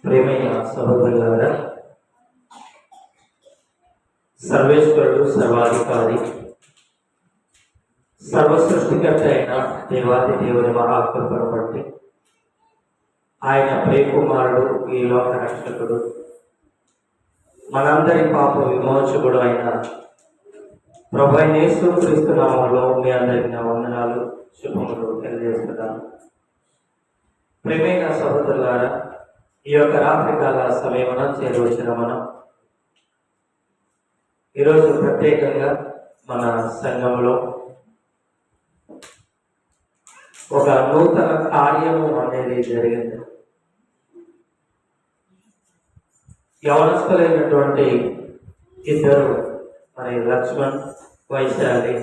ప్రేమైన సహోదరులారా, సర్వేశ్వరుడు సర్వాధికారి సర్వసృష్టికర్త అయిన దేవాది దేవుని మహాకృపను బట్టి ఆయన ప్రియకుమారుడు ఈ లోక రక్షకుడు మనందరి పాప విమోచకుడు అయిన ప్రభువైన యేసుక్రీస్తు నామములో మీ అందరికీ నా వందనాలు శుభములు తెలియజేస్తున్నాను. ప్రేమైన సహోదరులారా, ఈ యొక్క రాత్రికాల సమయమున చేరవచ్చిన మనం ఈరోజు ప్రత్యేకంగా మన సంఘంలో ఒక నూతన కార్యము అనేది జరిగింది. యవనస్తులైనటువంటి ఇద్దరు లక్ష్మణ్, వైశాలి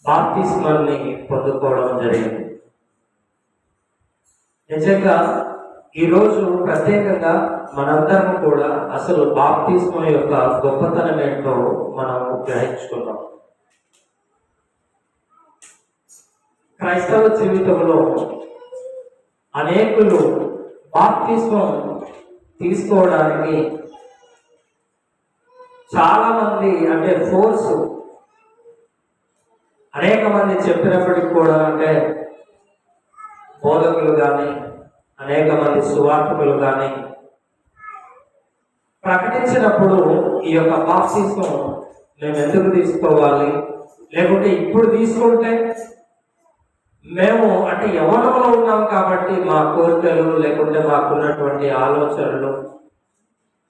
బాప్తిస్మాన్ని పొందుకోవడం జరిగింది. నిజంగా ఈరోజు ప్రత్యేకంగా మనందరం కూడా అసలు బాప్తిస్మం యొక్క గొప్పతనం ఏంటో మనం గ్రహించుకున్నాం. క్రైస్తవ జీవితంలో అనేకులు బాప్తిస్మం తీసుకోవడానికి చాలా మంది ఫోర్స్ అనేక మంది చెప్పినప్పటికీ కూడా బోధకులు కానీ అనేక మంది సువార్తికులు కానీ ప్రకటించినప్పుడు ఈ యొక్క బాప్తిస్మం మేము ఎందుకు తీసుకోవాలి, లేకుంటే ఇప్పుడు తీసుకుంటే మేము యవ్వనంలో ఉన్నాం కాబట్టి మా కోరికలు లేకుంటే మాకున్నటువంటి ఆలోచనలు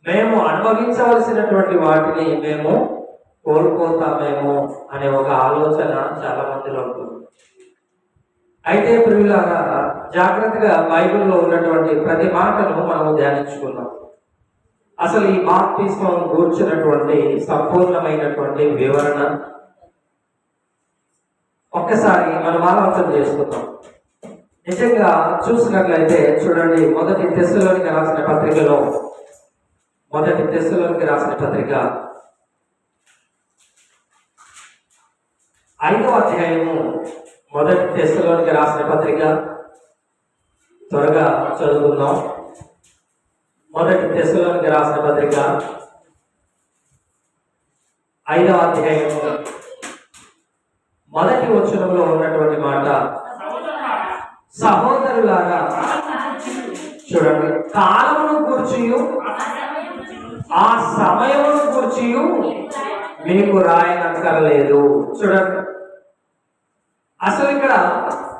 మేము అనుభవించవలసినటువంటి వాటిని మేము కోల్పోతామేమో అనే ఒక ఆలోచన చాలా మందిలో ఉంటుంది. అయితే ప్రియులారా, జాగ్రత్తగా బైబిల్లో ఉన్నటువంటి ప్రతి మాటను మనము ధ్యానించుకున్నాం. అసలు ఈ బాప్తిస్మం గూర్చినటువంటి సంపూర్ణమైనటువంటి వివరణ ఒక్కసారి మనం ఆలోచన చేసుకుందాం. నిజంగా చూసినట్లయితే చూడండి, మొదటి తెస్సలోనికి రాసిన పత్రికలో 5వ అధ్యాయము మొదటి తెస్సలోనికి రాసిన పత్రిక త్వరగా చదువుకుందాం. మొదటి తెస్సలోనికి రాసిన పత్రిక 5వ అధ్యాయము మొదటి వచనంలో ఉన్నటువంటి మాట, సహోదరులారా చూడండి, కాలమును గూర్చియు ఆ సమయమును గూర్చియు మీకు రాయనక్కర్లేదు. చూడండి, అసలు ఇక్కడ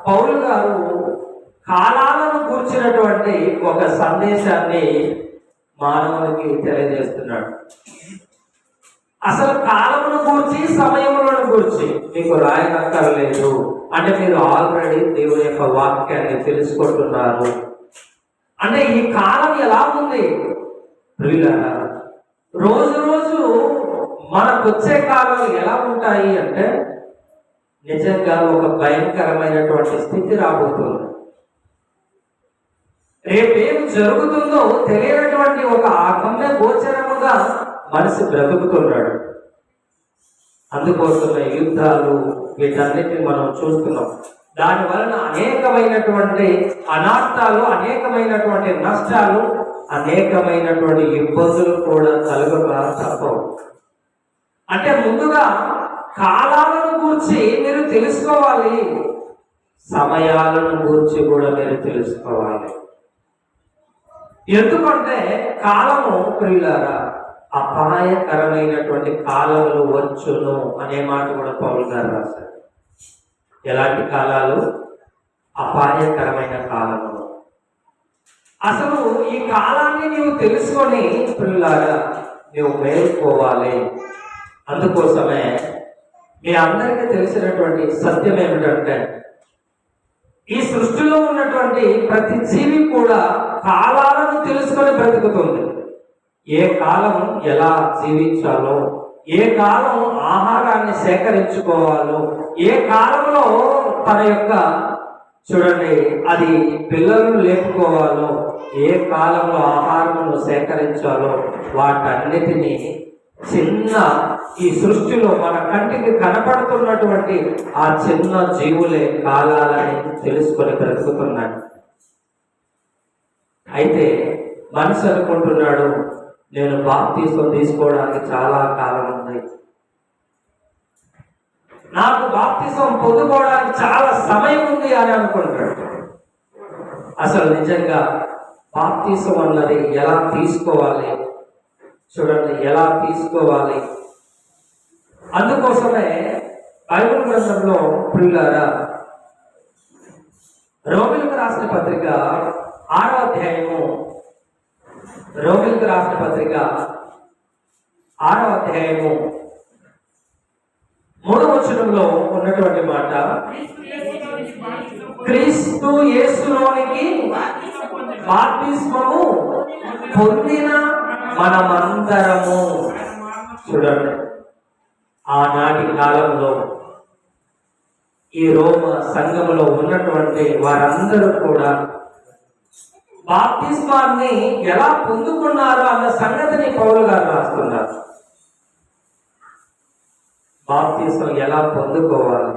పౌలు గారు కాలాలను కూర్చున్నటువంటి ఒక సందేశాన్ని మానవునికి తెలియజేస్తున్నాడు. అసలు కాలమును కూర్చి సమయములను కూర్చి మీకు రాయనక్కర్లేదు మీరు ఆల్రెడీ దేవుని యొక్క వాక్యాన్ని తెలుసుకుంటున్నారు. ఈ కాలం ఎలా ఉంది ప్రియులారా, రోజు రోజు మనకు వచ్చే కాలాలు ఎలా ఉంటాయి నిజంగా ఒక భయంకరమైనటువంటి స్థితి రాబోతుంది. రేపేం జరుగుతుందో తెలియనటువంటి ఒక అగమ్య గోచరముగా మనిషి బ్రతుకుతున్నాడు. అందుకోసమే యుద్ధాలు వీటన్నిటిని మనం చూస్తున్నాం. దాని వలన అనేకమైనటువంటి అనార్థాలు, అనేకమైనటువంటి నష్టాలు, అనేకమైనటువంటి ఇబ్బందులు కూడా కలుగక తప్పవు. ముందుగా కాలాలను గూర్చి మీరు తెలుసుకోవాలి, సమయాలను గూర్చి కూడా మీరు తెలుసుకోవాలి. ఎందుకంటే కాలము ప్రియులారా అపాయకరమైనటువంటి కాలములు వచ్చును అనే మాట కూడా పౌలు గారు రాశారు. ఎలాంటి కాలాలు? అపాయకరమైన కాలములు. అసలు ఈ కాలాన్ని నీవు తెలుసుకొని ప్రియులారా నువ్వు మేలుకోవాలి. అందుకోసమే మీ అందరికీ తెలిసినటువంటి సత్యం ఏమిటంటే, ఈ సృష్టిలో ఉన్నటువంటి ప్రతి జీవి కూడా కాలాలను తెలుసుకొని బ్రతుకుతుంది. ఏ కాలం ఎలా జీవించాలో, ఏ కాలం ఆహారాన్ని సేకరించుకోవాలో, ఏ కాలంలో తన యొక్క చూడండి అది పిల్లలను లేపుకోవాలో, ఏ కాలంలో ఆహారమును సేకరించాలో వాటన్నిటినీ చిన్న ఈ సృష్టిలో మన కంటికి కనపడుతున్నటువంటి ఆ చిన్న జీవులే కాలాలని తెలుసుకొని బ్రతుకుతున్నాయి. అయితే మనిషి అనుకుంటున్నాడు, నేను బాప్తిసం తీసుకోవడానికి చాలా కాలం ఉంది, నాకు బాప్తిసం పొందుకోవడానికి చాలా సమయం ఉంది అని అనుకుంటాడు. అసలు నిజంగా బాప్తిసం అన్నది ఎలా తీసుకోవాలి చూడండి, ఎలా తీసుకోవాలి. అందుకోసమే బైబిల్ గ్రంథంలో ప్రియులారా, రోమిలకు రాసిన పత్రిక 6వ అధ్యాయము, రోమిలకు రాసిన పత్రిక 6వ అధ్యాయము 3వ వచనంలో ఉన్నటువంటి మాట, క్రీస్తు యేసులోనికి బాప్తిస్మము పొందిన మనమందరము. చూడండి, ఆనాటి కాలంలో ఈ రోమ సంఘములో ఉన్నటువంటి వారందరూ కూడా బాప్తిస్మాన్ని ఎలా పొందుకున్నారు అన్న సంగతిని పౌలు గారు రాస్తున్నారు. బాప్తిస్మం ఎలా పొందుకోవాలి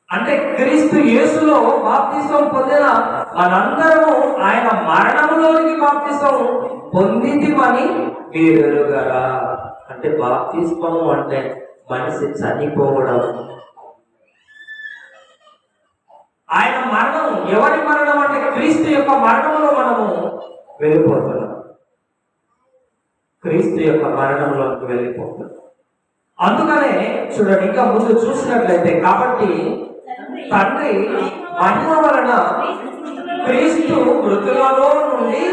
అంటే, క్రీస్తు యేసులో బాప్తిస్మం పొందిన మనందరము ఆయన మరణములోనికి బాప్తిస్మం పొందితిమని మీరు ఎరుగరా. అంటే బాప్తిస్మము అంటే మనిషి చనిపోవడం. ఆయన మరణం, ఎవరి మరణం అంటే క్రీస్తు యొక్క మరణంలో మనము వెళ్ళిపోతున్నాం. క్రీస్తు యొక్క మరణంలోకి వెళ్ళిపోతున్నాం. అందుకనే చూడండి, ఇంకా ముందు చూసినట్లయితే, కాబట్టి తండ్రి మహిమ వలన క్రీస్తు మృతులలో నుండి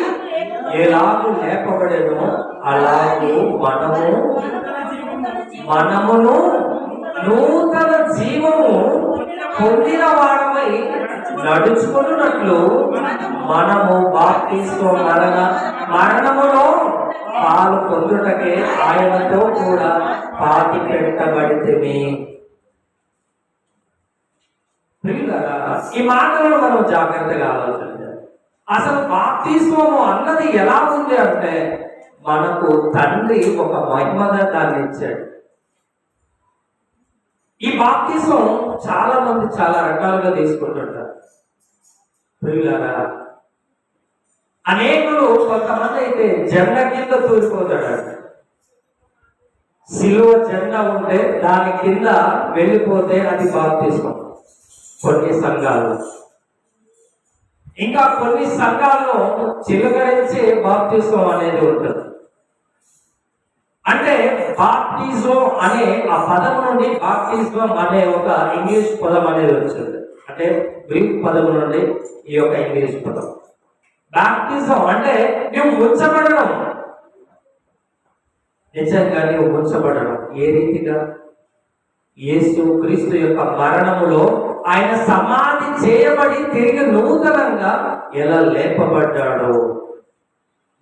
ఎలాగూ లేపబడేనో అలాగూ మనమును నూతన జీవము పొందిన వారమై నడుచుకున్నట్లు మనము బాప్తిస్మం మరణములో పాలు పొందుటకే ఆయనతో కూడా పాతి పెట్టబడితిమి. ఈ మాటలను మనం జాగ్రత్తగా ఆలోచించాలి. అసలు బాప్తిస్మము అన్నది ఎలా ఉంది అంటే, మనకు తండ్రి ఒక మహిమదాన్ని ఇచ్చాడు. ఈ బాప్తిస్మం చాలా మంది చాలా రకాలుగా తీసుకుంటుంటారు. ప్రియులారా, అనేకులు, కొంతమంది అయితే జెండా కింద తూలిపోతాడు. సిలువ జెండా ఉంటే దాని కింద వెళ్ళిపోతే అది బాప్తిస్మం. కొన్ని సంఘాలు, ఇంకా కొన్ని సంఘాల్లో చిలకరించి బాప్తిస్మం అనేది ఉంటుంది. అంటే బాప్టిజో అనే ఆ పదం నుండి బాప్టిజం అనే ఒక ఇంగ్లీష్ పదం అనేది వచ్చింది. అంటే గ్రీక్ పదం నుండి ఈ యొక్క ఇంగ్లీష్ పదం. బాప్టిజం అంటే నువ్వు ముంచబడడం. నిజంగా నీవు ముంచబడడం ఏ రీతిగా? యేసు క్రీస్తు యొక్క మరణములో ఆయన సమాధి చేయబడి తిరిగి నూతనంగా ఎలా లేపబడ్డాడో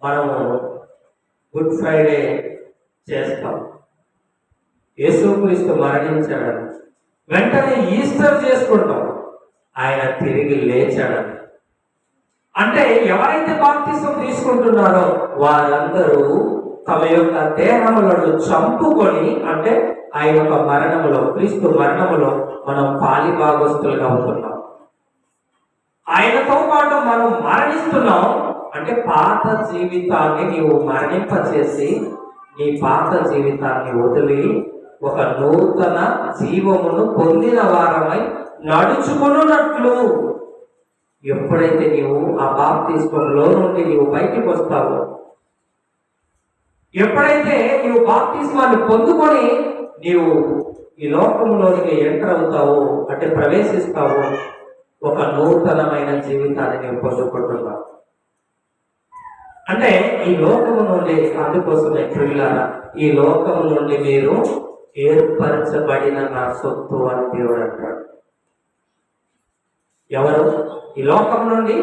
మనము గుడ్ ఫ్రైడే చేస్తాం. యేసుక్రీస్తు మరణించాడని వెంటనే ఈస్టర్ చేసుకుంటాం, ఆయన తిరిగి లేచాడని. అంటే ఎవరైతే బాప్తిసం తీసుకుంటున్నారో వారందరూ తమ యొక్క దేహములను చంపుకొని, అంటే ఆయన యొక్క మరణములో, క్రీస్తు మరణములో మనం పాలి భాగస్తులుగా అవుతున్నాం. ఆయనతో పాటు మనం మరణిస్తున్నాం. అంటే పాత జీవితాన్ని నీవు మరణింపచేసి నీ పాత జీవితాన్ని వదిలి ఒక నూతన జీవమును పొందిన వారమై నడుచుకున్నట్లు ఎప్పుడైతే నీవు ఆ బాప్తిస్మంలో నుండి నీవు బయటికి వస్తావో, ఎప్పుడైతే నీవు బాప్తిస్మాన్ని పొందుకొని నీవు ఈ లోకంలోనికి ఎంటర్ అవుతావో, అంటే ప్రవేశిస్తావో, ఒక నూతనమైన జీవితాన్ని నీవు పొందుకుంటున్నావు. అంటే ఈ లోకము నుండి, అందుకోసమే ప్రియులారా, ఈ లోకము నుండి మీరు ఏర్పరచబడిన నా సొత్తు అని దేవుడు అంటాడు. ఎవరు ఈ లోకం నుండి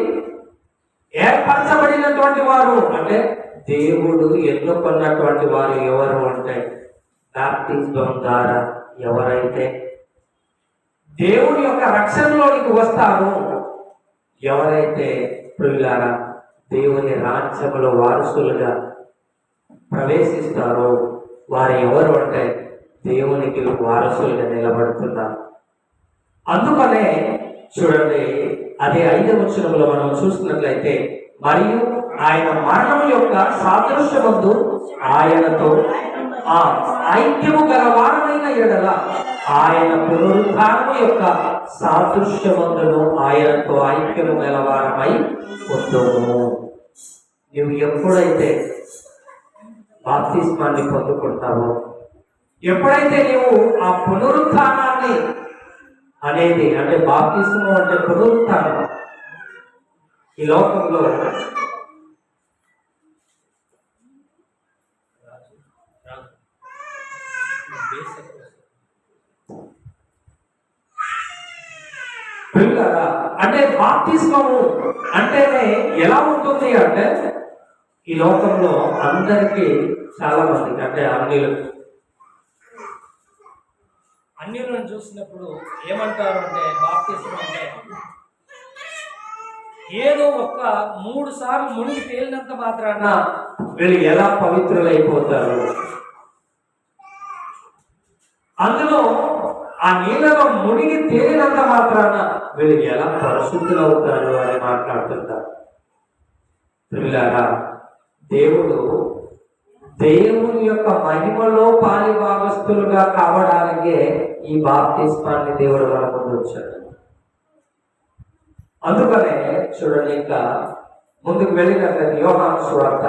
ఏర్పరచబడినటువంటి వారు? అంటే దేవుడు ఎన్నుకున్నటువంటి వారు ఎవరు అంటే, బాప్తిస్మం ద్వారా ఎవరైతే దేవుని యొక్క రక్షణలోనికి వస్తారో, ఎవరైతే ప్రియులారా దేవుని రాజ్యములో వారసులుగా ప్రవేశిస్తారో వారు ఎవరు అంటే దేవునికి వారసులుగా నిలబడుతున్నారు. అందుకనే చూడండి, అదే 5వ వచనంలో మనం చూసినట్లయితే, మరియు ఆయన మరణం యొక్క సాదృశ్యమందు ఆయనతో ఆ ఐక్యము గలవారమైన ఎడల ఆయన పునరుద్ధానము యొక్క సాదృశ్యమందును ఆయనతో ఐక్యము గలవారమై ఉందుము. నువ్వు ఎప్పుడైతే బాప్తిస్మాన్ని పొందుకుంటావో, ఎప్పుడైతే నీవు ఆ పునరుత్థానాన్ని అనేది, అంటే బాప్తిస్మం అంటే పునరుత్థానం, ఈ లోకంలో అంటే బాప్తిస్మము అంటేనే ఎలా ఉంటుంది అంటే, ఈ లోకంలో అందరికీ చాలా మందికి, అంటే అన్యులను చూసినప్పుడు ఏమంటారు అంటే, బాప్తిస్మం అంటే ఏదో ఒక్క 3 సార్లు మునిగి తేలినంత మాత్రాన వీళ్ళు ఎలా పవిత్రులైపోతారు, అందులో ఆ నీళ్ళలో మునిగి తేలినంత మాత్రాన వీళ్ళు ఎలా పరిశుద్ధులు అవుతారు అని మాట్లాడుతుంటారు. పిల్లారా, దేవుని యొక్క మహిమలో పాలిభాగస్తులుగా కావడానికే ఈ బాప్తిస్మాన్ని దేవుడు మన ముందు వచ్చాడు. అందుకనే చూడండి, ఇంకా ముందుకు వెళ్ళినట్లయితే యోహాను సువార్త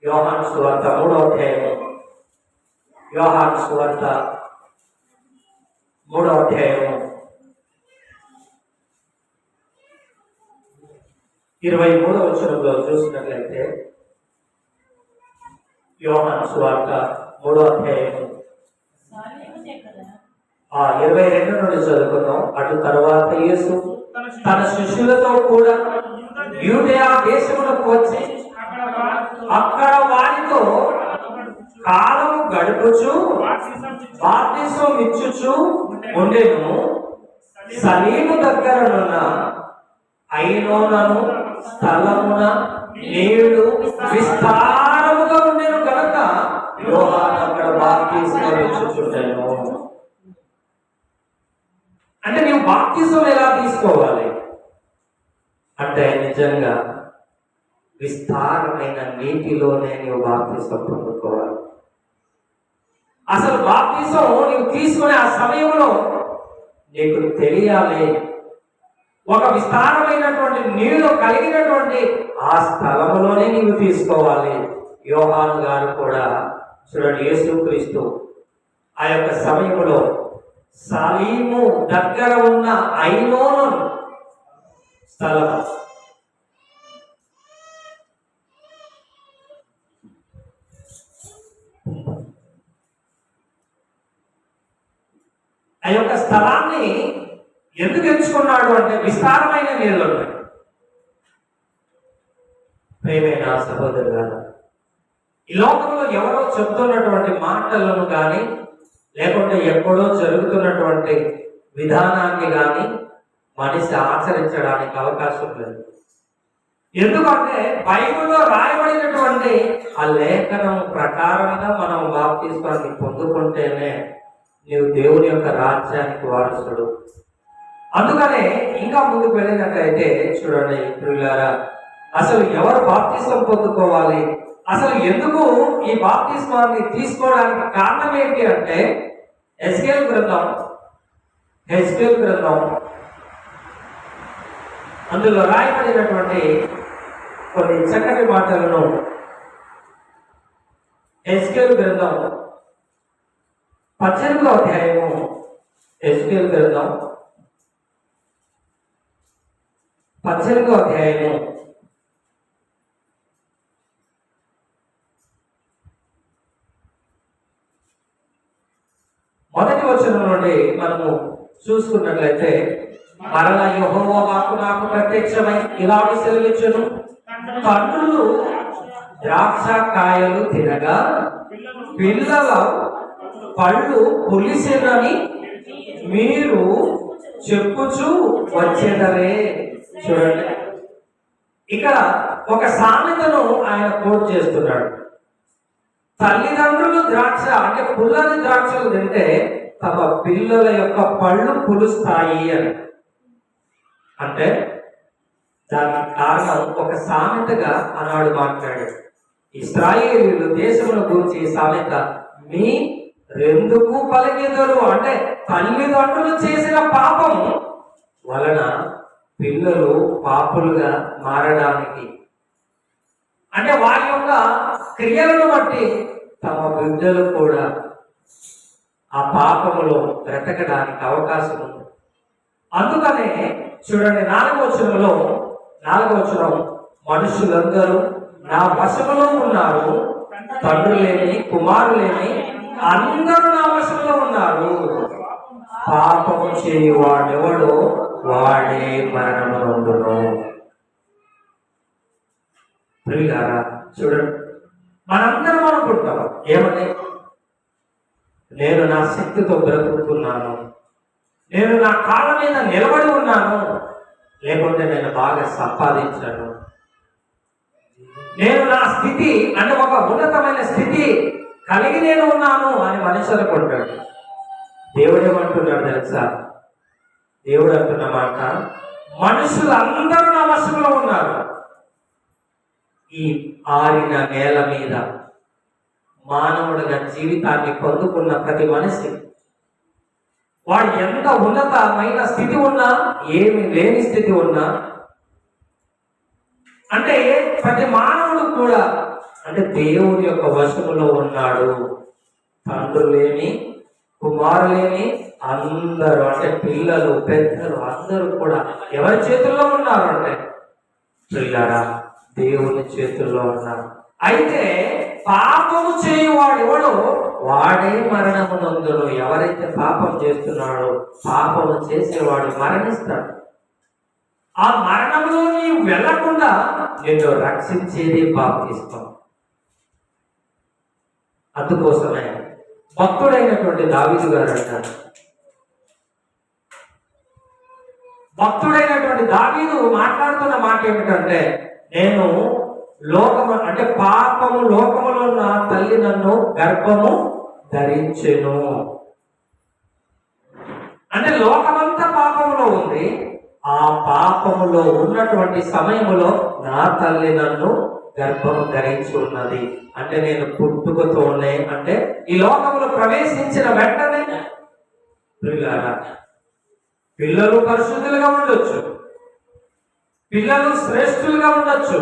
3వ అధ్యాయము, యోహాను సువార్త 3వ అధ్యాయము 23వ వచనంలో చూసినట్లయితే, యోహాను సువార్త 3వ అధ్యాయము 22 నుండి చదువుకుందాం. అటు తర్వాత యేసు తన శిష్యులతో కూడా యూదయా దేశములకు వచ్చి అక్కడ వారితో కాలము గడుపుచు బాప్తిసం ఇచ్చుచు ఉండెను. సలీము దగ్గరనున్న ఐనోనను స్థలమున నీళ్లు విస్తారముగా ఉండెను కనుక యోహాను అక్కడ బాప్తిసం ఇచ్చుచుండెను. అంటే నీవు బాప్తిసం ఎలా తీసుకోవాలి అంటే, నిజంగా విస్తారమైన నీటిలోనే నీవు బాప్తిసం పొందుకోవాలి. అసలు బాప్తిసం నీవు తీసుకునే ఆ సమయంలో నీకు తెలియాలి, ఒక విస్తారమైనటువంటి నీళ్లు కలిగినటువంటి ఆ స్థలములోనే నీవు తీసుకోవాలి. యోహాను గారు కూడా చూడండి, యేసుక్రీస్తు ఆ యొక్క సమయంలో సలీము దగ్గర ఉన్న ఐనోను స్థలం, ఆ యొక్క స్థలాన్ని ఎందుకు ఎంచుకున్నాడు అంటే, విస్తారమైన నీళ్ళు ఉన్నాయి. ప్రేమైన సహోదరులారా, ఈ లోకంలో ఎవరో చెప్తున్నటువంటి మాటలను కానీ, లేకుంటే ఎక్కడో జరుగుతున్నటువంటి విధానాన్ని కానీ మనిషి ఆచరించడానికి అవకాశం లేదు. ఎందుకంటే బైబిల్లో రాయబడినటువంటి ఆ లేఖనం ప్రకారంగా మనం బాప్తిస్మాన్ని పొందుకుంటేనే నీవు దేవుని యొక్క రాజ్యానికి వారసుడు. అందుకనే ఇంకా ముందుకు వెళ్ళినట్లయితే చూడండి ప్రియులారా, అసలు ఎవరు బాప్తిస్మం పొందుకోవాలి, అసలు ఎందుకు ఈ బాప్తిస్మాన్ని తీసుకోవడానికి కారణం ఏంటి అంటే, హెజ్కేలు గ్రంథం అందులో రాయబడినటువంటి కొన్ని చక్కటి మాటలను, హెజ్కేలు గ్రంథం 18వ అధ్యాయము, హెజ్కేలు గ్రంథం 18వ అధ్యాయము 1వ వచనం నుండి మనము చూసుకున్నట్లయితే, మరలా యెహోవా వాక్కు నాకు ప్రత్యక్షమై ఇలాగ సెలవిచ్చెను, తండ్రులు ద్రాక్ష కాయలు తినగా పిల్లల పళ్ళు పులిసెనని మీరు చెప్పుచూ వచ్చేదరే. చూడండి, ఇక్కడ ఒక సామెతను ఆయన కోట్ చేస్తున్నాడు. తల్లిదండ్రులు ద్రాక్ష అంటే పుల్లని ద్రాక్షలు తింటే తమ పిల్లల యొక్క పళ్ళు పులుస్తాయి అని. అంటే దానికి కారణం ఒక సామెతగా ఆనాడు మాట్లాడాడు. ఇశ్రాయేలీయులు దేశమును గురించి సామెత మీ రెందుకు పలికెదరు అంటే తల్లిదండ్రులు చేసిన పాపం వలన పిల్లలు పాపులుగా మారడానికి, అంటే వారి యొక్క క్రియలను బట్టి తమ బిడ్డలు కూడా ఆ పాపములో బ్రతకడానికి అవకాశం ఉంది. అందుకనే చూడండి 4వ వచనం, మనుషులందరూ నా వశములో ఉన్నారు, తండ్రులేమి కుమారులేమి అందరూ నా వశంలో ఉన్నారు. పాపము చేయువాడెవడో వాడే మరణము నొందును. ప్రియులారా చూడండి, మనందరం అనుకుంటాం ఏమని, నేను నా శక్తితో బ్రతుకుతున్నాను, నేను నా కాళ్ళ మీద నిలబడి ఉన్నాను, లేకుంటే నేను బాగా సంపాదించాను, నేను నా స్థితి అంటే ఒక ఉన్నతమైన స్థితి కలిగి నేను ఉన్నాను అని మనిషి అనుకుంటాడు. దేవుడు ఏమంటున్నాడు తెలుసా? దేవుడు అంటున్న మాట, మనుషులందరూ నా వశంలో ఉన్నారు. ఈ ఆరిన నేల మీద మానవుడిగా జీవితాన్ని పొందుకున్న ప్రతి మనిషి, వాడు ఎంత ఉన్నతమైన స్థితి ఉన్నా, ఏమి లేని స్థితి ఉన్నా, అంటే ప్రతి మానవుడు కూడా అంటే దేవుని యొక్క వశములో ఉన్నాడు. తండ్రులేమి కుమారులేమి అందరూ అంటే పిల్లలు పెద్దలు అందరూ కూడా ఎవరి చేతుల్లో ఉన్నారు అంటే పిల్లరా దేవుని చేతుల్లో ఉన్నారు. అయితే పాపము చేయువాడు ఎవడో వాడే మరణము నొందును. ఎవరైతే పాపం చేస్తున్నాడో పాపము చేసేవాడు మరణిస్తాడు. ఆ మరణంలో నీవు వెళ్లకుండా నిన్ను రక్షించేది బాప్తిస్మం. అందుకోసమే భక్తుడైనటువంటి దావీదు గారు అంటారు, భక్తుడైనటువంటి దావీదు మాట్లాడుతున్న మాట ఏమిటంటే, నేను లోకము అంటే పాపము లోకములో నా తల్లి నన్ను గర్భము ధరించెను. అంటే లోకమంతా పాపములో ఉంది. ఆ పాపములో ఉన్నటువంటి సమయములో నా తల్లి నన్ను గర్భము ధరించి ఉన్నది. అంటే నేను పుట్టుకతోనే అంటే ఈ లోకములో ప్రవేశించిన వెంటనే పిల్లలు పరిశుద్ధులుగా ఉండొచ్చు, పిల్లలు శ్రేష్ఠులుగా ఉండొచ్చు,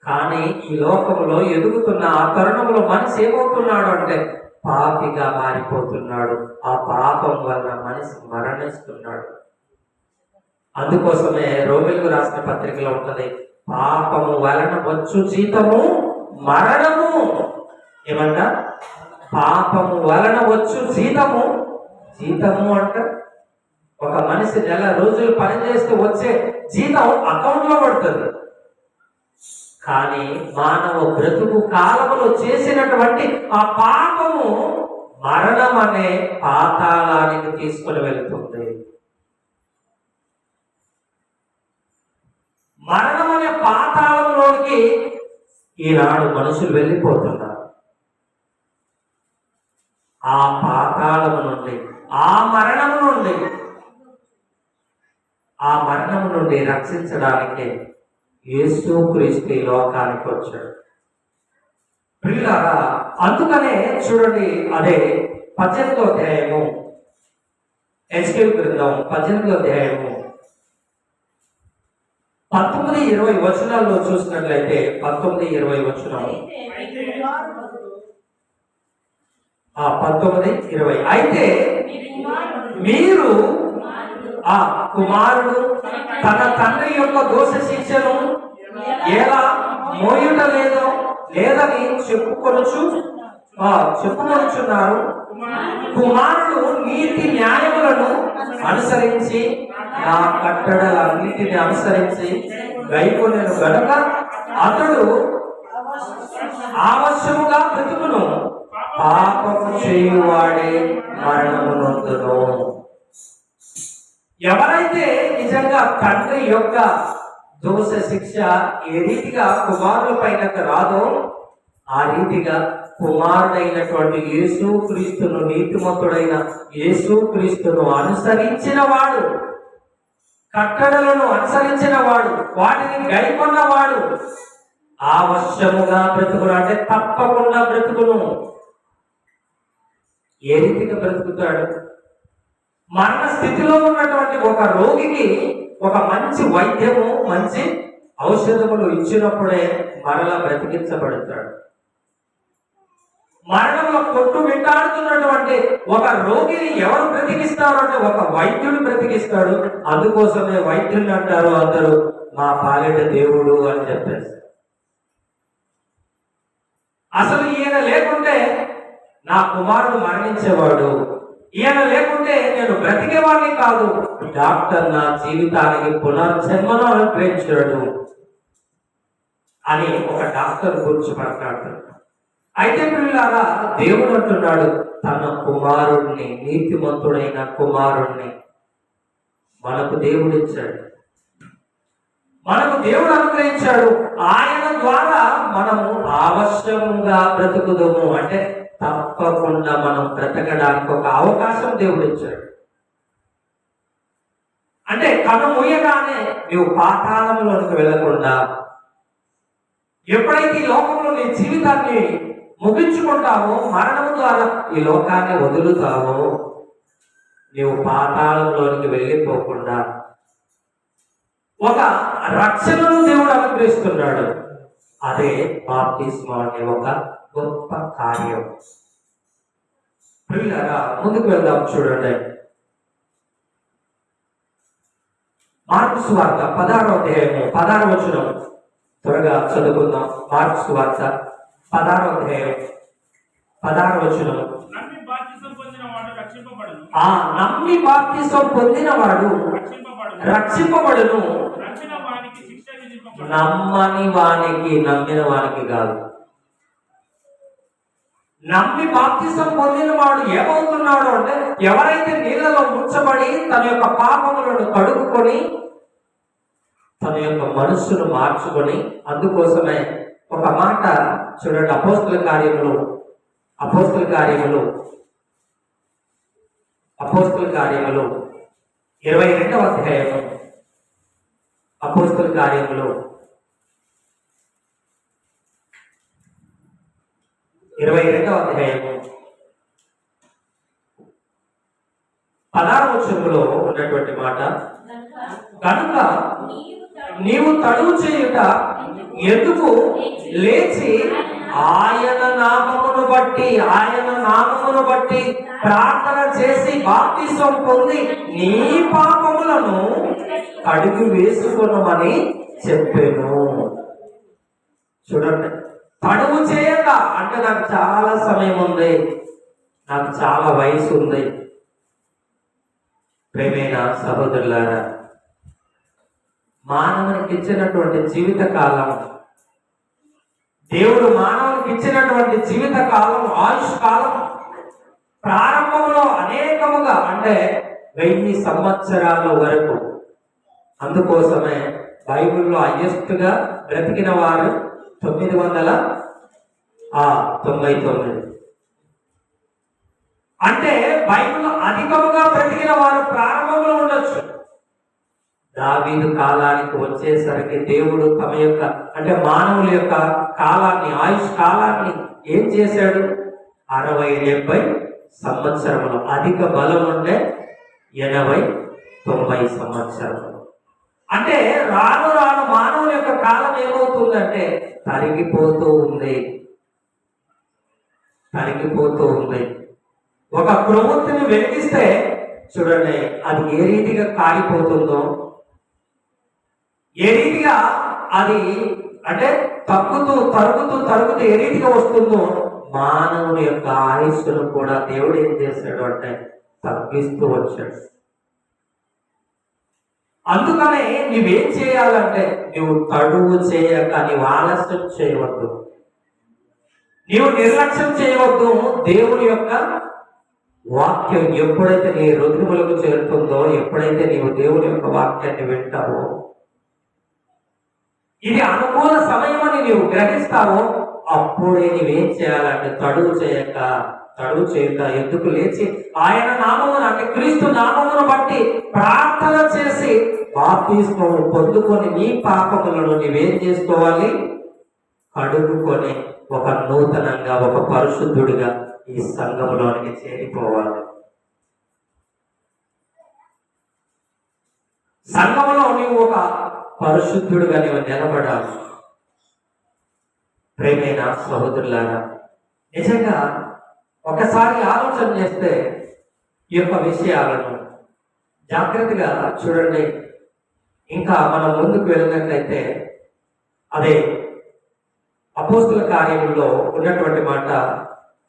కానీ ఈ లోకములో ఎదుగుతున్న ఆ తరుణంలో మనిషి ఏమవుతున్నాడు అంటే పాపిగా మారిపోతున్నాడు. ఆ పాపం వల్ల మనిషి మరణిస్తున్నాడు. అందుకోసమే రోమిలకు రాసిన పత్రికలో ఉంటది, పాపము వలన వచ్చు జీతము మరణము. ఏమంట? పాపము వలన వచ్చు జీతము. జీతము అంట ఒక మనిషి నెల రోజులు పనిచేస్తే వచ్చే జీతం అకౌంట్ లో పడుతుంది. కానీ మానవ బ్రతుకు కాలములో చేసినటువంటి ఆ పాపము మరణం అనే పాతాళానికి తీసుకుని వెళ్తుంది. మరణం అనే పాతాళంలోకి ఈనాడు మనుషులు వెళ్ళిపోతున్నారు. ఆ పాతాళము నుండి ఆ మరణము నుండి రక్షించడానికి యేసుక్రీస్తు ఈ లోకానికి వచ్చాడు. ప్రియులారా, అందుకనే చూడండి, అదే 18వ అధ్యాయము ఎస్కేల్ గ్రంథం 18వ అధ్యాయము 19-20 వచనాల్లో చూసినట్లయితే 19-20 వచనం 19-20 అయితే మీరు ఆ కుమారుడు తన తండ్రి యొక్క దోష శిక్షను ఎలా మోయుట లేదని చెప్పుకొనుచున్నారు. కుమారుడు నీతి న్యాయములను అనుసరించి నా కట్టడలన్నిటిని అనుసరించి గైకొనెను గనుక అతడు ఆవశ్యముగా బ్రతుకును, పాపము చేయువాడే మరణము నొందును. ఎవరైతే నిజంగా తండ్రి యొక్క దోష శిక్ష ఏ రీతిగా కుమారుల పైన రాదో ఆ రీతిగా కుమారుడైనటువంటి యేసుక్రీస్తును, నీతిమంతుడైన యేసుక్రీస్తును అనుసరించిన వాడు కట్టడలను అనుసరించిన వాడు, వాటిని గైకొన్నవాడు అవశ్యముగా బ్రతుకును, అంటే తప్పకుండా బ్రతుకును. ఏ రీతిగా బ్రతుకుతాడు? మరణ స్థితిలో ఉన్నటువంటి ఒక రోగికి ఒక మంచి వైద్యము, మంచి ఔషధములు ఇచ్చినప్పుడే మరలా బ్రతికించబడతాడు. మరణంలో కొట్టు మిట్టాడుతున్నటువంటి ఒక రోగిని ఎవరు బ్రతికిస్తారు అంటే ఒక వైద్యుడు బ్రతికిస్తాడు. అందుకోసమే వైద్యుని అంటారు అందరూ మా పాలిట దేవుడు అని చెప్పేసి. అసలు ఈయన లేకుంటే నా కుమారుడు మరణించేవాడు, ఈయన లేకుంటే నేను బ్రతికేవాడిని కాదు, డాక్టర్ నా జీవితానికి పునర్జన్మను అనుగ్రహించాడు అని ఒక డాక్టర్ గురించి మాట్లాడతాడు. అయితే పిల్లారా, దేవుడు అంటున్నాడు తన కుమారుణ్ణి, నీతిమంతుడైన కుమారుణ్ణి మనకు దేవుడు ఇచ్చాడు, మనకు దేవుడు అనుగ్రహించాడు. ఆయన ద్వారా మనము అవశ్యంగా బ్రతుకుదము, అంటే తప్పకుండా మనం బ్రతకడానికి ఒక అవకాశం దేవుడు ఇచ్చాడు. అంటే కన్ను మూయగానే నీవు పాతాళంలోనికి వెళ్లకుండా, ఎప్పుడైతే ఈ లోకంలో నీ జీవితాన్ని ముగించుకుంటావో, మరణం ద్వారా ఈ లోకాన్ని వదులుతావో, నీవు పాతాళంలోనికి వెళ్ళిపోకుండా ఒక రక్షణను దేవుడు అనుగ్రహిస్తున్నాడు. అదే బాప్తిస్మం అనే ఒక గొప్ప కార్యం. పిల్లరా, ముందుకు వెళ్దాం. చూడండి, మార్కు సువార్త 16వ అధ్యాయము 16వ వచనం త్వరగా చదువుకుందాం. మార్కు సువార్త 16వ అధ్యాయం 16వ వచనం. నమ్మి బాప్తిసం పొందినవాడు రక్షింపబడును, నమ్మని వానికి, నమ్మిన వానికి కాదు. నమ్మి బాప్తిసం పొందిన వాడు ఏమవుతున్నాడు అంటే, ఎవరైతే నీళ్ళలో ముంచబడి తన యొక్క పాపములను కడుగుకొని తన యొక్క మనస్సును మార్చుకొని, అందుకోసమే ఒక మాట చూడండి, అపోస్తల కార్యములు 22వ అధ్యాయము, అపోస్తల కార్యములు 22వ అధ్యాయము 16వ వచనంలో ఉన్నటువంటి మాట, కనుక నీవు తడువు చేయుట ఎందుకు, లేచి ఆయన నామమును బట్టి ప్రార్థన చేసి బాప్తిసం పొంది నీ పాపములను కడిగి వేసుకొనమని చెప్పాను. చూడండి, తడువు చేయక అంటే నాకు చాలా సమయం ఉంది, నాకు చాలా వయసు ఉంది. ప్రేమైన సహోదరులారా, మానవునికి ఇచ్చినటువంటి జీవిత కాలం, దేవుడు మానవునికి ఇచ్చినటువంటి జీవిత కాలం, ఆయుష్ కాలం ప్రారంభంలో అనేకముగా అంటే 1000 సంవత్సరాల వరకు. అందుకోసమే బైబిల్లో హైయెస్ట్ గా బ్రతికిన వారు 999. అంటే బైబిల్లో అధికముగా బ్రతికిన వారు ప్రారంభంలో ఉండొచ్చు. దావీదు కాలానికి వచ్చేసరికి దేవుడు తమ యొక్క అంటే మానవుల యొక్క కాలాన్ని, ఆయుష్ కాలాన్ని ఏం చేశాడు? 60-70 సంవత్సరములు. అధిక బలం ఉంటే 80-90 సంవత్సరములు. అంటే రాను రాను మానవుల యొక్క కాలం ఏమవుతుందంటే తరిగిపోతూ ఉంది. ఒక ప్రవృత్తిని వెలిగిస్తే చూడండి, అది ఏ రీతిగా కాలిపోతుందో, ఏ రీతిగా అది అంటే తరుగుతూ ఏ రీతిగా వస్తుందో, మానవుని యొక్క ఆయుష్ను కూడా దేవుడు ఏం చేశాడు అంటే తగ్గిస్తూ వచ్చాడు. అందుకనే నువ్వేం చేయాలంటే, నువ్వు తడువు చేయక, నీవు ఆలస్యం చేయవద్దు, నీవు నిర్లక్ష్యం చేయవద్దు. దేవుని యొక్క వాక్యం ఎప్పుడైతే నీ హృదయములకు చేరుతుందో, ఎప్పుడైతే నీవు దేవుని యొక్క వాక్యాన్ని వింటావో, ఇది అనుకూల సమయం అని నీవు గ్రహిస్తావో, అప్పుడే నీవేం చేయాలంటే తడువు చేయక ఎందుకు లేచి ఆయన నామమును అంటే క్రీస్తు నామమును బట్టి ప్రార్థన చేసి బాప్తిస్మము పొందుకొని నీ పాపములను నీవేం చేసుకోవాలి? కడుగుకొని ఒక నూతనంగా, ఒక పరిశుద్ధుడిగా ఈ సంఘములోనికి చేరిపోవాలి. సంఘములో నీవు ఒక పరిశుద్ధుడిగా నీవు నిలబడాలి. ప్రేమైన సహోదరులారా, నిజంగా ఒకసారి ఆలోచన చేస్తే ఈ యొక్క విషయాలను జాగ్రత్తగా చూడండి. ఇంకా మనం ముందుకు వెళ్ళినట్లయితే అదే అపోస్తుల కార్యములో ఉన్నటువంటి మాట.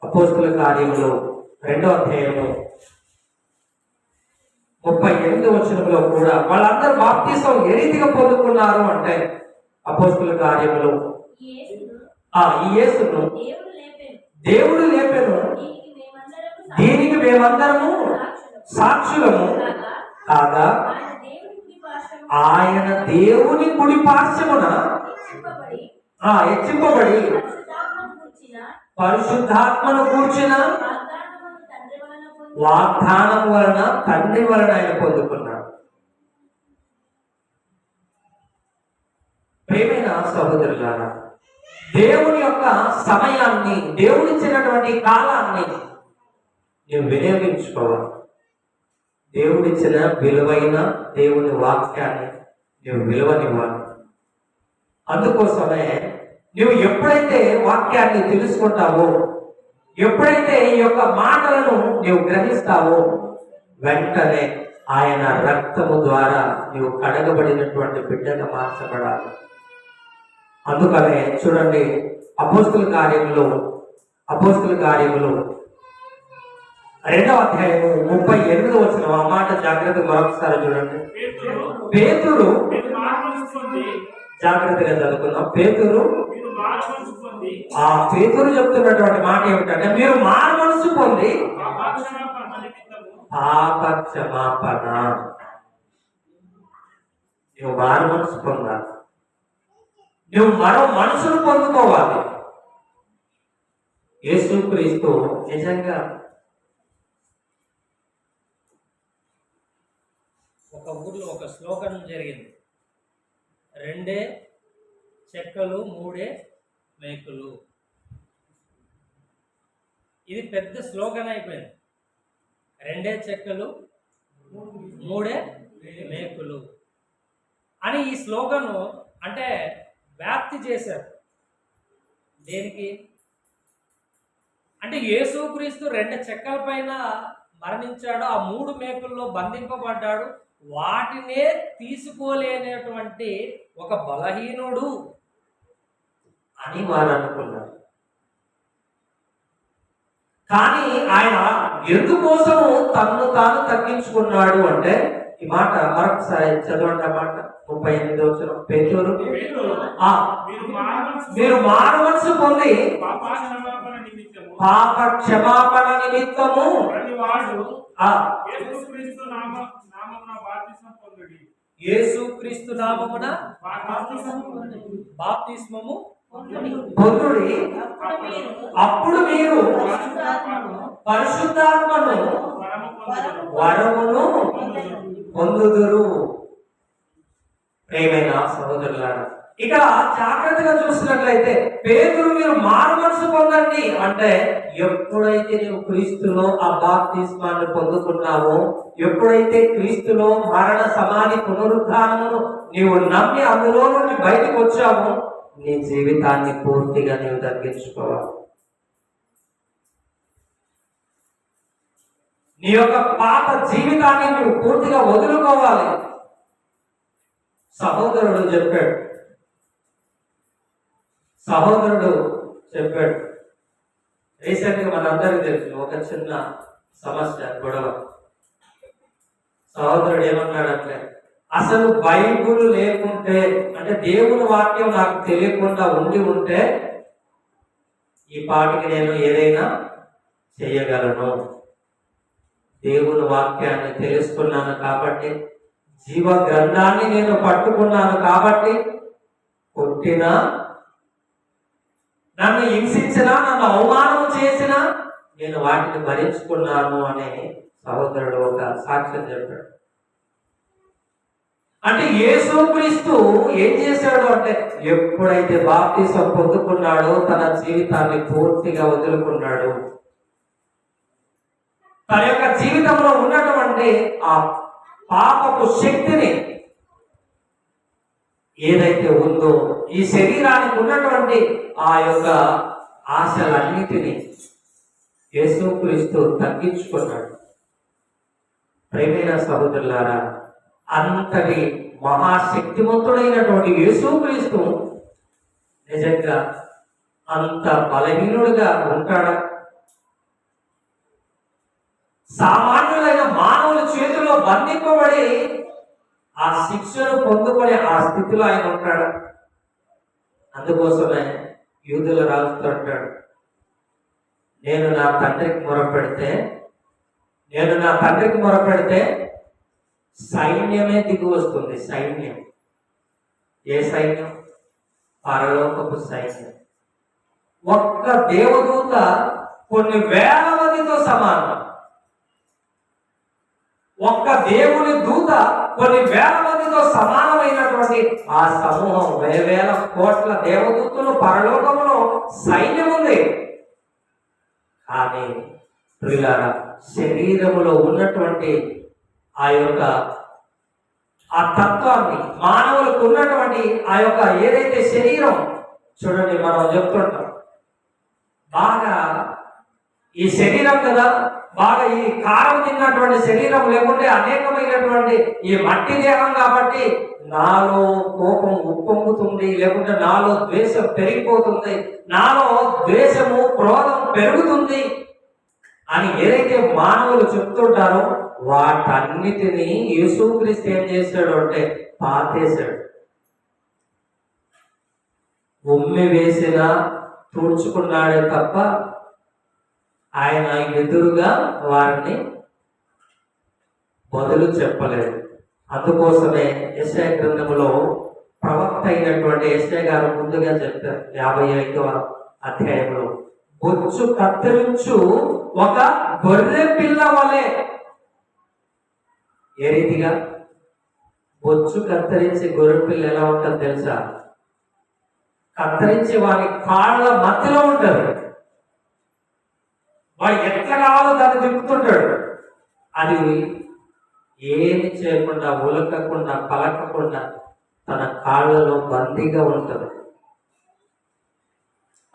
అపోస్తుల కార్యములు 2వ అధ్యాయము 38వ వచనంలో కూడా వాళ్ళందరూ బాప్తిసం ఏ రీతిగా పొందుకున్నారు అంటే, అపోస్తుల కార్యములు ఈ యేసును దేవుడు లేపెను, దీనికి మేమందరము సాక్షులము కాగా ఆయన దేవుని కుడి పార్శ్వమున హెచ్చింపబడి పరిశుద్ధాత్మను కూర్చిన వాగ్దానం వలన తండ్రి వలన ఆయన పొందుకున్నాడు. ప్రేమైన సహోదరులారా, దేవుని యొక్క సమయాన్ని, దేవుడిచ్చినటువంటి కాలాన్ని నువ్వు వినియోగించుకోవాలి. దేవుడిచ్చిన విలువైన దేవుని వాక్యాన్ని నువ్వు విలువనివ్వాలి. అందుకోసమే నువ్వు ఎప్పుడైతే వాక్యాన్ని తెలుసుకుంటావో, ఎప్పుడైతే ఈ యొక్క మాటలను నువ్వు గ్రహిస్తావో, వెంటనే ఆయన రక్తము ద్వారా నువ్వు కడగబడినటువంటి బిడ్డగా మార్చబడాలి. అందుకనే చూడండి, అపోస్తుల కార్యములు 2వ అధ్యాయము 38వ వచనం, ఆ మాట జాగ్రత్తగా మరొకసారి చూడండి. పేతురు, జాగ్రత్తగా చదువుకుందాం. పేతురు చెప్తున్నటువంటి మాట ఏమిటంటే, మీరు మారు మనసు పొంది పాప క్షమాపణ. నువ్వు మారు మనసు పొందాలి. నువ్వు మరో మనసును పొందుకోవాలి. యేసుక్రీస్తు నిజంగా ఒక ఊర్లో ఒక శ్లోకం జరిగింది. 2 చెక్కలు 3 మేకులు. ఇది పెద్ద స్లోగన్ అయిపోయింది. 2 చెక్కలు 3 మేకులు అని ఈ స్లోగను అంటే వ్యాప్తి చేశారు. దేనికి అంటే, యేసుక్రీస్తు 2 చెక్కల పైన మరణించాడు, ఆ 3 మేకుల్లో బంధింపబడ్డాడు. వాటినే తీసుకోలేనటువంటి ఒక బలహీనుడు అని వారు అనుకున్నారు. కానీ ఆయన ఎందుకోసం తన్ను తాను తగ్గించుకున్నాడు అంటే, ఈ మాట మరొకసారి చదవండి. ఆ మాట 38వ వచనం. పేతురు, మీరు మారు మనసు పొంది పాప క్షమాపణ నిమిత్తము యేసుక్రీస్తు నామమున బాప్తిస్మము పొందుడి, అప్పుడు మీరు పరిశుద్ధాత్మను వరమును పొందుదురు. ప్రియమైన సహోదరులారా, ఇక్కడ జాగ్రత్తగా చూసినట్లయితే పేతురు మీరు మారు మనసు పొందండి అంటే, ఎప్పుడైతే నువ్వు క్రీస్తులో ఆ బాప్తిస్మాన్ని పొందుకున్నావో, ఎప్పుడైతే క్రీస్తులో మరణ సమాధి పునరుద్ధానమును నీవు నమ్మి అందులో నుండి బయటకు వచ్చావో, నీ జీవితాన్ని పూర్తిగా నీవు తగ్గించుకోవాలి. నీ యొక్క పాత జీవితాన్ని నువ్వు పూర్తిగా వదులుకోవాలి. సహోదరుడు చెప్పాడు. రీసెంట్గా మనందరికీ తెలుసు ఒక చిన్న సమస్య, గొడవ. సహోదరుడు ఏమన్నాడంటే, అసలు బైబుల్ లేకుంటే, అంటే దేవుని వాక్యం నాకు తెలియకుండా ఉంటే ఈ పాటికి నేను ఏదైనా చేయగలను. దేవుని వాక్యాన్ని తెలుసుకున్నాను కాబట్టి, జీవ గ్రంథాన్ని నేను పట్టుకున్నాను కాబట్టి, కొట్టినా, నన్ను హింసించినా, నన్ను అవమానం చేసినా నేను వాటిని భరించుకున్నాను అనే సహోదరుడు ఒక సాక్ష్యం చెప్పాడు. అంటే యేసుక్రీస్తు ఏం చేశాడు అంటే ఎప్పుడైతే బాప్తిసం పొందుకున్నాడో తన జీవితాన్ని పూర్తిగా వదులుకున్నాడు. తన యొక్క జీవితంలో ఉన్నటువంటి ఆ పాపపు శక్తిని ఏదైతే ఉందో, ఈ శరీరానికి ఉన్నటువంటి ఆ యొక్క ఆశలన్నిటినీ యేసుక్రీస్తు తగ్గించుకున్నాడు. ప్రేమైన సహోదరులారా, అంతటి మహాశక్తివంతుడైనటువంటి యేసుక్రీస్తు నిజంగా అంత బలహీనుడుగా ఉంటాడా? సామాన్యులైన మానవుల చేతిలో బంధింపబడి ఆ శిక్షను పొందుకునే ఆ స్థితిలో ఆయన ఉంటాడు. అందుకోసమే యూదుల రాజుతో అంటాడు, నేను నా తండ్రికి మొరపెడితే సైన్యమే దిగి వస్తుంది. సైన్యం. ఏ సైన్యం? పరలోకపు సైన్యం. ఒక్క దేవదూత కొన్ని వేల మందితో సమానం. ఒక్క దేవుని దూత కొన్ని వేల మందితో సమానమైనటువంటి ఆ సమూహం, వేల కోట్ల దేవదూతలు పరలోకములో సైన్యం ఉంది. కానీ ప్రియులారా, శరీరములో ఉన్నటువంటి ఆ యొక్క ఆ తత్వాన్ని, మానవులకు ఉన్నటువంటి ఆ యొక్క ఏదైతే శరీరం, చూడండి మనం చెప్తుంటాం బాగా ఈ శరీరం కదా, బాగా ఈ కారం తిన్నటువంటి శరీరం లేకుంటే అనేకమైనటువంటి ఈ మట్టి దేహం కాబట్టి నాలో కోపం ఉప్పొంగుతుంది, లేకుంటే నాలో ద్వేషం పెరిగిపోతుంది, నాలో ద్వేషము క్రోధం పెరుగుతుంది అని ఏదైతే మానవులు చెప్తుంటారో వాటన్నిటినీ యేసుక్రీస్తు ఏం చేశాడు అంటే పాతేశాడు. ఉమ్మి వేసినా తుడుచుకున్నాడే తప్ప ఆయన ఎదురుగా వారిని బదులు చెప్పలేదు. అందుకోసమే యెషయా గ్రంథంలో ప్రవక్త అయినటువంటి యెషయా గారు ముందుగా చెప్పారు 55వ అధ్యాయంలో, బొచ్చు కత్తిరించు ఒక గొర్రె పిల్ల వలె. ఏ రీతిగా? బొచ్చు కత్తిరించి గొర్రె పిల్ల ఎలా ఉంటుంది తెలుసా? కత్తిరించి వారి కాళ్ళ మధ్యలో ఉంటుంది. వాడు ఎట్లా కావాలో దాన్ని తిప్పుతుంటాడు. అది ఏమి చేయకుండా, ఉలకకుండా, పలకకుండా తన కాళ్ళలో బందీగా ఉంటుంది.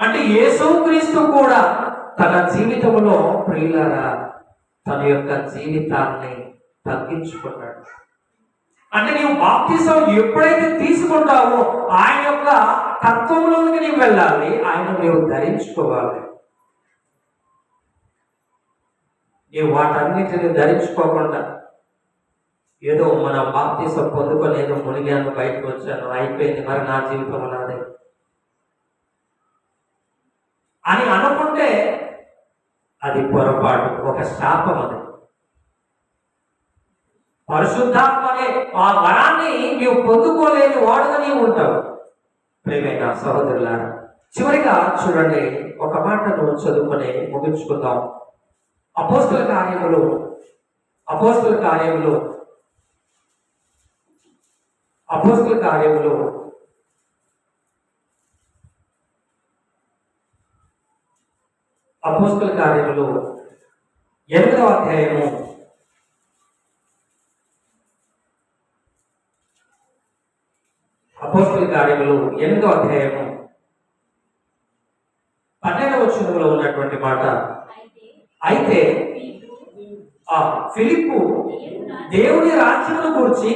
అంటే యేసుక్రీస్తు కూడా తన జీవితంలో ప్రియులారా తన యొక్క జీవితాన్ని తగ్గించుకున్నాడు. అంటే నీవు బాప్తిసం ఎప్పుడైతే తీసుకుంటావో ఆయన యొక్క తత్వంలోకి నీవు వెళ్ళాలి, ఆయన నీవు ధరించుకోవాలి. నీవు వాటన్నిటిని ధరించుకోకుండా ఏదో మన బాప్తిసం పొందుకొని ఏదో మునిగాను, బయటకు వచ్చాను, అయిపోయింది, మరి నా జీవితం నాదే అని అనుకుంటే అది పొరపాటు, ఒక శాపం. అది పరిశుద్ధాత్మ అనే ఆ వరాన్ని నీవు పొందుకోలేని వాడుగా నీవు ఉంటావు. ప్రియమైన సహోదరులారా, చివరిగా చూడండి, ఒక మాటను చదువుకొని ముగించుకుందాం. అపోస్తల కార్యములు 8వ అధ్యాయము 12వ వచనంలో ఉన్నటువంటి మాట, అయితే ఫిలిప్పు దేవుని రాజ్యమును గూర్చి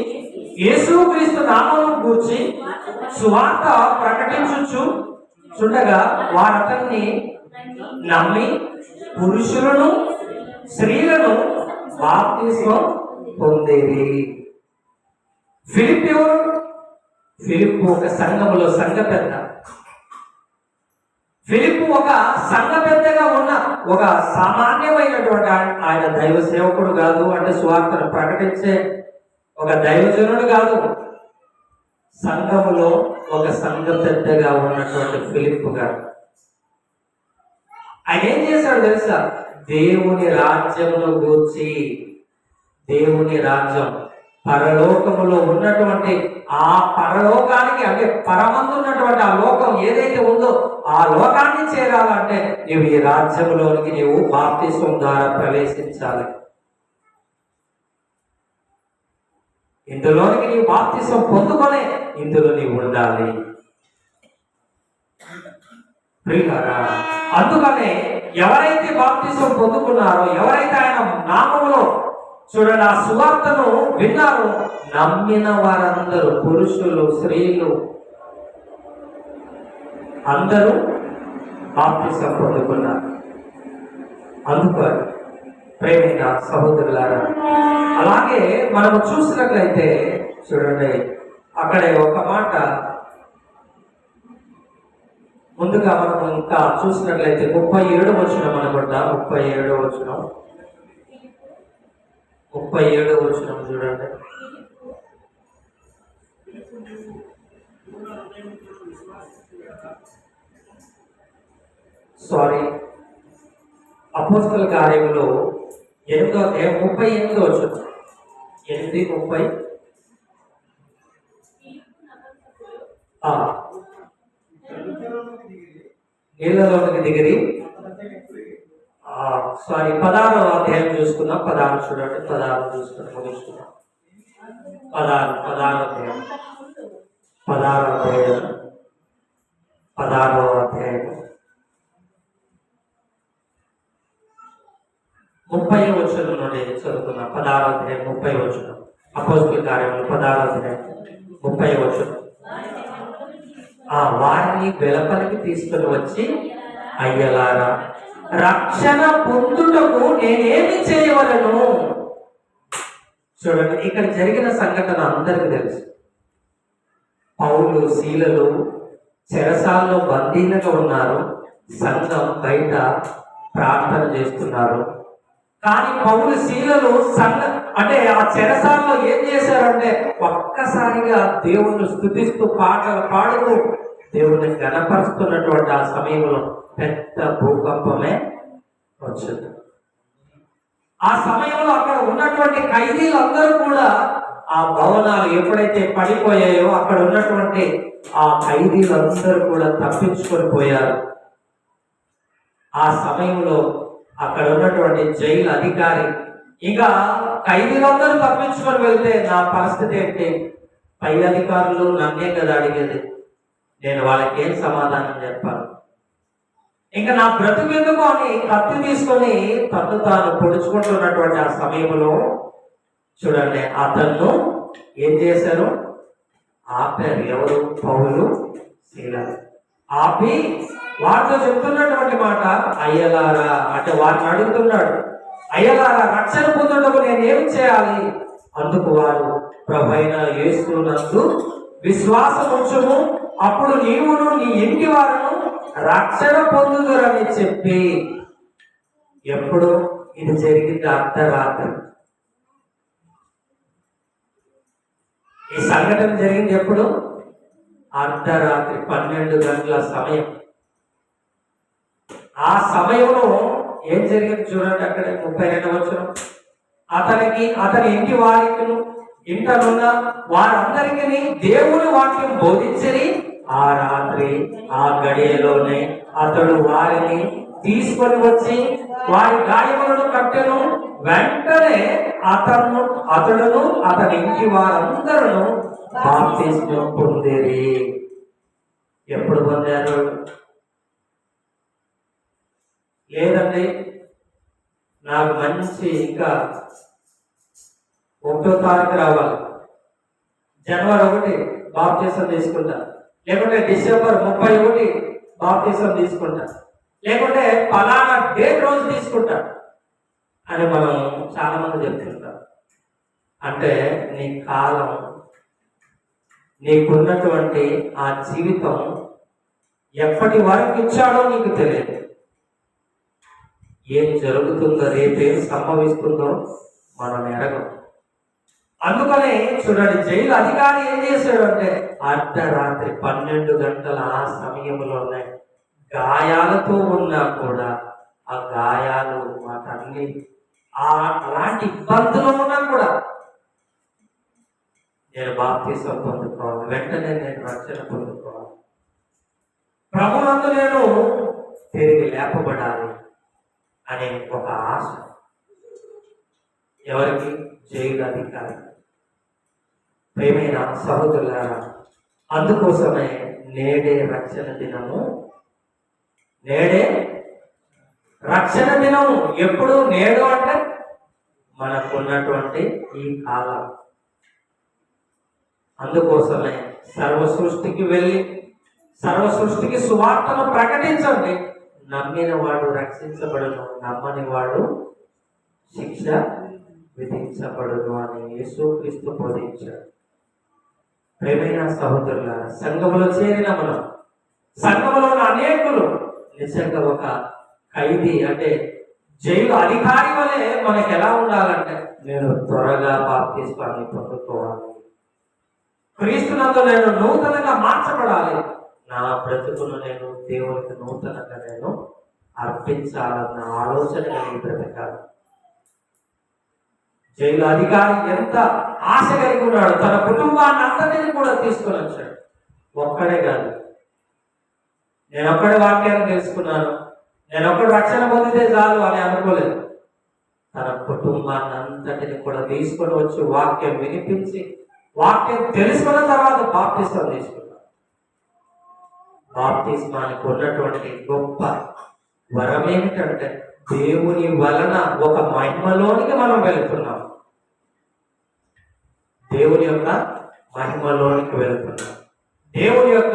యేసుక్రీస్తు నామమును గూర్చి సువార్త ప్రకటించుచు చుండగా వారతన్ని నమ్మి పురుషులను స్త్రీలను బాప్తిస్మం పొందేది. ఫిలిప్పు ఎవరు? ఫిలిప్పు ఒక సంఘములో సంఘ పెద్ద. ఫిలిప్పు ఒక సంఘ పెద్దగా ఉన్న ఒక సామాన్యమైనటువంటి ఆయన దైవ సేవకుడు కాదు, అంటే సువార్తను ప్రకటించే ఒక దైవజనుడు కాదు. సంఘములో ఒక సంఘ పెద్దగా ఉన్నటువంటి ఫిలిప్పు గారు ఆయన ఏం చేశాడు తెలుసా? దేవుని రాజ్యమును గూర్చి, దేవుని రాజ్యం పరలోకములో ఉన్నటువంటి ఆ పరలోకానికి, అంటే పరమందు ఉన్నటువంటి ఆ లోకం ఏదైతే ఉందో ఆ లోకాన్ని చేరాలంటే నీవు ఈ రాజ్యంలోనికి నీవు బాప్తిస్మం ద్వారా ప్రవేశించాలి. ఇందులోనికి నీవు బాప్తిస్మం పొందుకొనే ఇందులో నీవు ఉండాలి. ప్రియులారా, అందుకనే ఎవరైతే బాప్తిస్మం పొందుకున్నారో, ఎవరైతే ఆయన నామములో చూడండి ఆ సువార్తను విన్నారు, నమ్మిన వారందరూ, పురుషులు స్త్రీలు అందరూ బాప్తిస్మం పొందుకున్నారు. అందుకని ప్రేమిక సహోదరులారా, అలాగే మనము చూసినట్లయితే చూడండి అక్కడ ఒక మాట ముందుగా మనం ఇంకా చూసినట్లయితే 37 వచనం అనుకుంటా, 37 వచనం చూడండి. సారీ, అపోస్తల కార్యములో 38 వచనం, 8:30. నీళ్ళలోనికి దిగిరి, సారీ 16వ అధ్యాయం చూసుకుందాం. 16 చూడండి, 16 చూసుకుని ముగించుకున్నాం. 16వ అధ్యాయం 30వ వచనం నుండి చదువుకున్నాం. 16వ అధ్యాయం 30వ వచనం, అపోస్తల కార్యములు 16వ అధ్యాయం 30వ వచనం. వారిని వెలుపలికి తీసుకుని వచ్చి, అయ్యలారా, రక్షణ పొందుటకు నేనేమి చేయవలను? చూడండి, ఇక్కడ జరిగిన సంఘటన అందరికీ తెలుసు. పౌలు శీలలు చెరసాల్లో బందీలుగా ఉన్నారు. సంఘం బయట ప్రార్థన చేస్తున్నారు. కానీ పౌలు శీలలు అంటే ఆ చెరసాల్లో ఏం చేశారంటే ఒక్కసారిగా దేవుణ్ణి స్తుతిస్తూ పాటలు పాడుతూ దేవుణ్ణి గణపరుస్తున్నటువంటి ఆ సమయంలో పెద్ద భూకంపమే వచ్చింది. ఆ సమయంలో అక్కడ ఉన్నటువంటి ఖైదీలందరూ కూడా ఆ భవనాలు ఎప్పుడైతే పడిపోయాయో అక్కడ ఉన్నటువంటి ఆ ఖైదీలందరూ కూడా తప్పించుకొని పోయారు. ఆ సమయంలో అక్కడ ఉన్నటువంటి జైలు అధికారి, ఇంకా ఖైదీలందరూ తప్పించుకొని వెళ్తే నా పరిస్థితి ఏంటి? పై అధికారులు నన్నే కదా అడిగేది, నేను వాళ్ళకి ఏం సమాధానం చెప్పాలి? ఇంకా నా బ్రతుకెందుకు అని కత్తి తీసుకొని తను తాను పొడుచుకుంటున్నటువంటి ఆ సమయంలో చూడండి అతను ఏం చేశారు? ఆపారు. ఎవరు? పౌలు శీలలు ఆపి వారితో చెప్తున్నటువంటి మాట, అయ్యలారా, అంటే వారిని అడుగుతున్నాడు, అయ్యలారా, రక్షణ పొందుటకు నేనేం చేయాలి? అందుకు వారు, ప్రభువైన యేసునందు విశ్వాసం ఉంచుము, అప్పుడు నీవును నీ ఇంటి వారును రక్షణ పొందుదురని చెప్పి. ఎప్పుడు ఇది జరిగింది? అర్ధరాత్రి. ఈ సంఘటన జరిగింది ఎప్పుడు? అర్ధరాత్రి 12 గంటల సమయం. ఆ సమయంలో ఏం జరిగింది చూడండి, అక్కడ 32వ వచనం. అతని ఇంటి వారికి ఇంటనున్న వారందరికీ దేవుని వాక్యం బోధించని ఆ రాత్రి ఆ గడియలోనే అతడు వారిని తీసుకొని వచ్చి వారి గాయములను కట్టెను. వెంటనే అతడును అతని ఇంటి వారందరూ బాప్తిస్మం పొందిరి. ఎప్పుడు పొందారు? లేదండి, నాకు మంచి ఇంకా 1వ తారీఖు రావాలి, జనవరి 1 బాప్తిసం తీసుకుంటా, లేకుంటే డిసెంబర్ 31 బాప్తిసం తీసుకుంటా, లేకుంటే ఫలానా డేట్ రోజు తీసుకుంటా అని మనం చాలా మంది చెప్తుంటాం. అంటే నీ కాలం, నీకున్నటువంటి ఆ జీవితం ఎప్పటి వరకు ఇచ్చాడో నీకు తెలియదు. ఏం జరుగుతుందో, రేపేం సంభవిస్తుందో మనం ఎరగం. అందుకనే చూడండి, జైలు అధికారి ఏం చేశాడు అంటే అర్ధరాత్రి 12 గంటల ఆ సమయంలోనే గాయాలతో ఉన్నా కూడా ఆ గాయాలు వాటన్ని అలాంటి ఇబ్బందులు ఉన్నా కూడా నేను బాప్తిసం పొందుకోవాలి, వెంటనే నేను రక్షణ పొందుకోవాలి, ప్రభునందు నేను తిరిగి లేపబడాలి అనే ఒక ఆశ ఎవరికి? జైలు అధికారి. ప్రియమైన సహోదరులారా, అందుకోసమే నేడే రక్షణ దినము. నేడే రక్షణ దినము. ఎప్పుడు? నేడు అంటే మనకున్నటువంటి ఈ కాలం. అందుకోసమే సర్వ సృష్టికి వెళ్ళి సర్వ సృష్టికి సువార్తను ప్రకటించండి. నమ్మిన వాడు రక్షించబడును, నమ్మని వాడు శిక్ష విధించబడును అని యేసుక్రీస్తు బోధించాడు. ప్రియమైన సహోదరుల, సంఘములో చేరిన మనం, సంఘములో అనేకులు నిజంగా ఒక ఖైదీ అంటే జైలు అధికారి వలె మనకు ఎలా ఉండాలంటే, నేను త్వరగా బాప్తిస్మాన్ని పొందుకోవాలి, క్రీస్తునందు నేను నూతనంగా మార్చబడాలి, నా బ్రతుకును నేను దేవునికి నూతనంగా నేను అర్పించాలన్న ఆలోచన కలిగి బ్రతకాలి. జైలు అధికారి ఎంత ఆశ కలిగి ఉన్నాడు, తన కుటుంబాన్ని అంతటిని కూడా తీసుకొని వచ్చాడు. ఒక్కడే కాదు, నేను ఒక్కడే వాక్యాన్ని తెలుసుకున్నాను, నేను ఒక్కడు రక్షణ పొందితే చాలు అని అనుకోలేదు. తన కుటుంబాన్ని అంతటిని కూడా తీసుకొని వచ్చి వాక్యం వినిపించి, వాక్యం తెలుసుకున్న తర్వాత బాప్తిస్మం తీసుకున్నాడు. బాప్తిస్మానికి ఉన్నటువంటి గొప్ప వరం ఏమిటంటే, దేవుని వలన ఒక మహిమలోనికి మనం వెళుతున్నాం. దేవుని యొక్క మహిమలోనికి వెళుతున్నాం. దేవుని యొక్క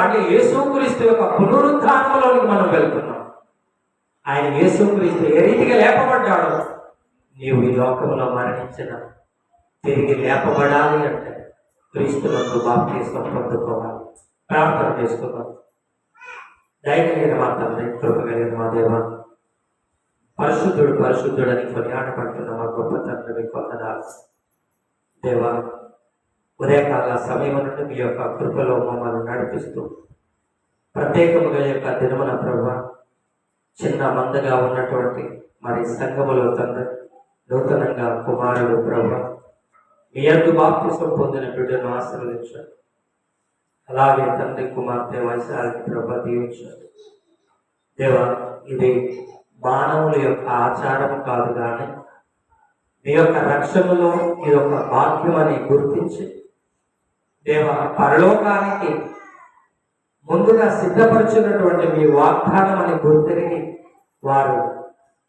అంటే యేసుక్రీస్తు యొక్క పునరుద్ధానంలోనికి మనం వెళ్తున్నాం. ఆయన యేసుక్రీస్తు ఏ రీతిగా లేపబడ్డాడో, నీవు ఈ లోకంలో మరణించిన తిరిగి లేపబడాలి అంటే క్రీస్తునందు బాప్తిస్మం పొందుకోవాలి. ప్రార్థన చేసుకుందాం. దయగలిగిన మా తండ్రి, కృప కలిగిన మా దేవ, పరిశుద్ధుడు పరిశుద్ధుడని కొనియాడబడుతున్న మా గొప్ప తండ్రి కొందనాలు. దేవా, ఉదయకాల సమయం నుండి మీ యొక్క కృపలో మమ్మల్ని నడిపిస్తూ ప్రత్యేకముగా యొక్క దినమున ప్రభు చిన్న మందగా ఉన్నటువంటి మరి సంఘములో తండ్రి నూతనంగా కుమారుడు ప్రభు మీ యందు బాప్తిస్మం పొందిన బిడ్డను ఆశీర్వదించండి. అలాగే తండ్రి కుమార్తె వైశాలిని ప్రభు దీవించండి. దేవా, ఇది మానవుల యొక్క ఆచారం కాదు కానీ మీ యొక్క రక్షణలో ఇది ఒక భాగ్యం అని గుర్తించి, దేవ, పరలోకానికి ముందుగా సిద్ధపరిచినటువంటి మీ వాగ్దానం అని గుర్తిరిగి వారు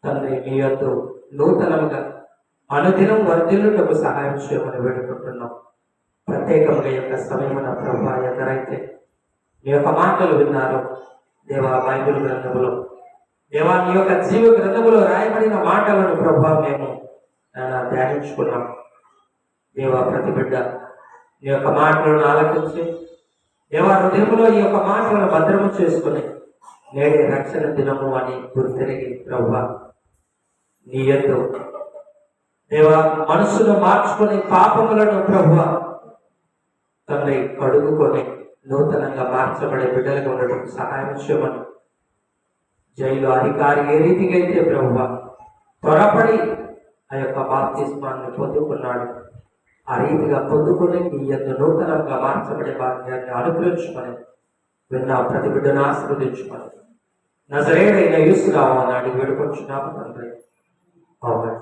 తండ్రి మీ యొక్క నూతనంగా అనుదినం వర్ధిల్లుటకు సహాయం చేయమని వేడుకుంటున్నాం. ప్రత్యేకంగా యొక్క సమయమున ప్రభా ఎందరైతే మీ యొక్క మాటలు విన్నారు దేవా, బైబిల్ గ్రంథములో దేవా మీ యొక్క జీవ గ్రంథములో రాయబడిన మాటలను ప్రభా మేము ధ్యానించుకున్నాం. దేవా, ప్రతి బిడ్డ ఈ యొక్క మాటలను ఆలకించి దేవా హృదయంలో ఈ యొక్క మాటలను భద్రము చేసుకుని నేడే రక్షణ దినము అని గుర్తిరిగి ప్రభా నీ యందు దేవా మనసును మార్చుకొని పాపములను ప్రభా తండ్రి కడుగుకొని నూతనంగా మార్చబడే బిడ్డలుగా ఉండటం సహాయం చేయమని, జైలు అధికారి ఏ రీతిగా అయితే ప్రభువా త్వరపడి ఆ యొక్క బాప్తిస్మాన్ని పొందుకున్నాడు, ఆ రీతిగా పొందుకుని మీ యందు నూతనంగా మార్చబడే భాగ్యాన్ని అనుగ్రహించుకొని విన్న ప్రతి బిడ్డను ఆశీర్వదించుకొని నజరేయుడైన యేసు నామమున అడిగి వేడుకొంచున్నాము తండ్రి. ఆమేన్.